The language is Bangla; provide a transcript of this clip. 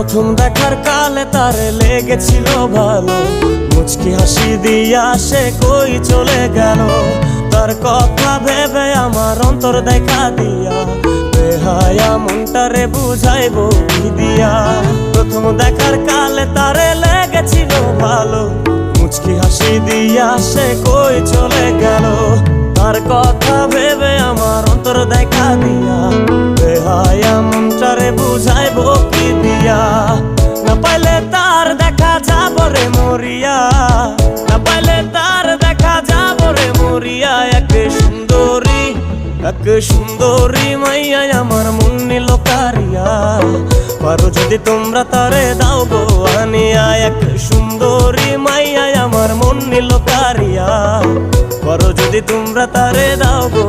প্রথম দেখার কালে তারে লেগেছিল ভালো, মুচকি হাসি দিয়া সে কই চলে গেল। তার কথা ভেবে আমার অন্তর দেখা দিয়া বেহায়া মনটারে বুঝাইবো কি দিয়া। প্রথম দেখার কালে তারে লেগেছিল ভালো, মুচকি হাসি দিয়া সে কই চলে গেল। তার কথা ভেবে আমার অন্তর দেখা দিয়া বেহায়া মনটারে বুঝাইবো কি দিয়া। না পাইলে তার দেখা যাব রে মরিয়া, না পাইলে তার দেখা যাব রে মরিয়া। এক সুন্দরী মাইয়া আমার মন নিল কারিয়া, পারো যদি তোমরা তারে দাও গো আনিয়া। এক সুন্দরী মাইয়া আমার মন নিল কারিয়া, পারো যদি তোমরা তারে দাও গো